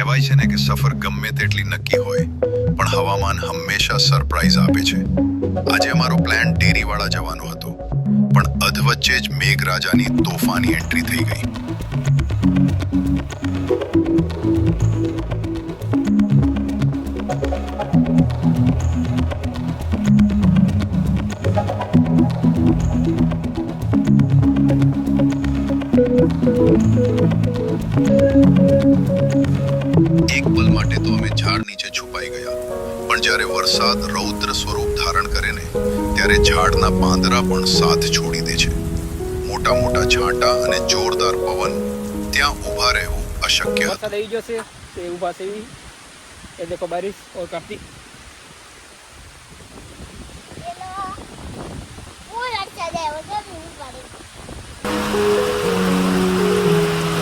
કહેવાય છે ને કે સફર ગમે તેટલી નક્કી હોય પણ હવામાન હંમેશા સરપ્રાઈઝ આપે છે. આજે અમારો પ્લાન ડેરીવાળા જવાનો હતો, પણ અધવચ્ચે જ મેઘરાજાની તોફાની એન્ટ્રી થઈ ગઈ. એક પલ માટે તો અમે ઝાડ નીચે છુપાઈ ગયા, પણ જ્યારે વરસાદ રૌદ્ર સ્વરૂપ ધારણ કરે ને ત્યારે ઝાડના પાંદડા પણ સાથ છોડી દે છે. મોટા મોટા છાંટા અને જોરદાર પવન, ત્યાં ઊભા રહેવું અશક્ય. વરસાદ આવી ગયો છે તે ઊભા છે એ દેખો બારિશ ઓર કાફી.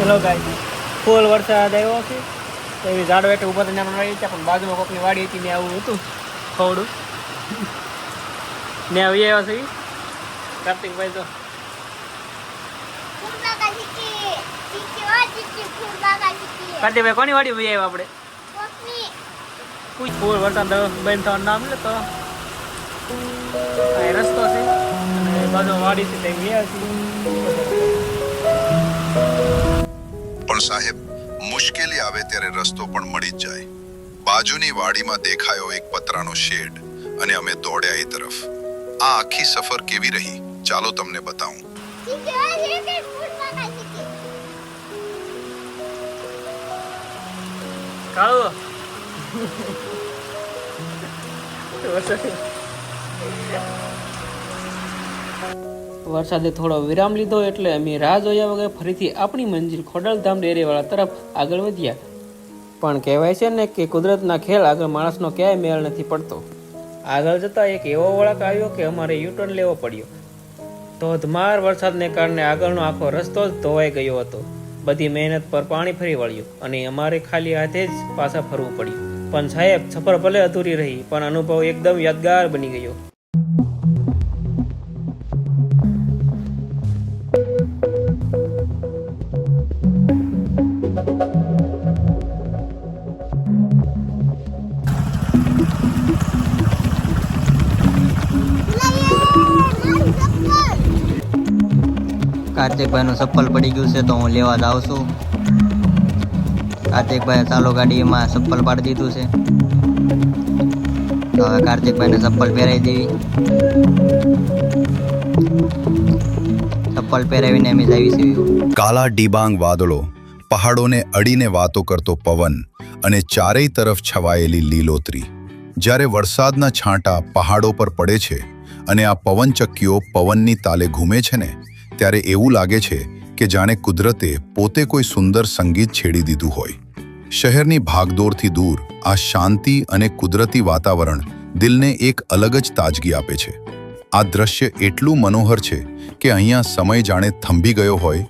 હેલો ગાઈસ, ફૂલ વરસાદ આવ્યો છે. એવી ઝાડ વેઠે ઊભા થઈને અમે વાડી પણ બાજુમાં કોકની વાડી હતી ને આવું હતું થોડું ને આવી આવ્યા છે કાર્તિકભાઈ. તો કાર્તિકભાઈ કોની વાડી ભાઈ આવ્યા આપણે? ફૂલ વરસાદ બંધ થવાનું નામ લે તો આ રસ્તો છે અને બાજુ વાડી છે તે ગયા છે. પણ સાહેબ, મુશ્કેલી આવે ત્યારે રસ્તો પણ મળી જ જાય. બાજુની વાડીમાં દેખાયો એક પતરાનો શેડ અને અમે દોડ્યા એ તરફ. આ આખી સફર કેવી રહી ચાલો તમને બતાવું. વરસાદે થોડો વિરામ લીધો એટલે અમે રાહ જોયા વગર ફરીથી આપણી મંજિલ ખોડલધામ ડેરીવાળા તરફ આગળ વધ્યા. પણ કહેવાય છે ને કે કુદરતના ખેલ આગળ માણસનો ક્યાંય મેળ નથી પડતો. આગળ જતા એક એવો વળાંક આવ્યો કે અમારે યુટર્ન લેવો પડ્યો. ધોધમાર વરસાદને કારણે આગળનો આખો રસ્તો જ ધોવાઈ ગયો હતો. બધી મહેનત પર પાણી ફરી વળ્યું અને અમારે ખાલી હાથે જ પાછા ફરવું પડ્યું. પણ સાહેબ, સફર ભલે અધૂરી રહી પણ અનુભવ એકદમ યાદગાર બની ગયો. કાર્તિકભાઈનું ચપ્પલ પડી ગયું છે તો હું લેવા જાઉં છું. કાર્તિકભાઈ ચાલો ગાડીમાં ચપ્પલ પાડી દીધું છે તો હવે કાર્તિકભાઈને ચપ્પલ પહેરાવી દેવી. ચપ્પલ પહેરાવીને અમે જઈએ છીએ. કાલા ડિબાંગ વાદળો, પહાડોને અડીને વાતો કરતો પવન અને ચારેય તરફ છવાયેલી લીલોતરી. જ્યારે વરસાદના છાંટા પહાડો પર પડે છે અને આ પવનચક્કીઓ પવનની તાલે ઘૂમે છે ને ત્યારે એવું લાગે છે કે જાણે કુદરતે પોતે કોઈ સુંદર સંગીત છેડી દીધું હોય. શહેરની ભાગદોડથી દૂર આ શાંતિ અને કુદરતી વાતાવરણ દિલને એક અલગ જ તાજગી આપે છે. આ દ્રશ્ય એટલું મનોહર છે કે અહીંયા સમય જાણે થંભી ગયો હોય.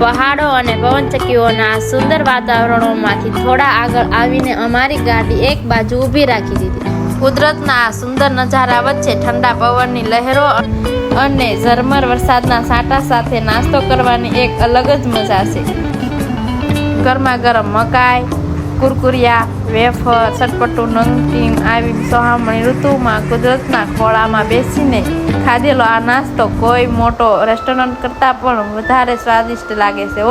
પહાડો અને પવનચક્કીઓના સુંદર વાતાવરણોમાંથી થોડા આગળ આવીને અમારી ગાડી એક બાજુ ઊભી રાખી દીધી. કુદરતના આ સુંદર નજારા વચ્ચે ઠંડા પવનની લહેરો અને ઝરમર વરસાદના છાંટા સાથે નાસ્તો કરવાની એક અલગ જ મજા છે. ગરમા ગરમ મકાઈ, કુરકુરિયા, વેફર, ચટપટું નમકીન આવી સોહામણી ઋતુમાં કુદરતના ખોળામાં બેસીને ખાધેલો આ નાસ્તો કોઈ મોટો રેસ્ટોરન્ટ કરતાં પણ વધારે સ્વાદિષ્ટ લાગે છે.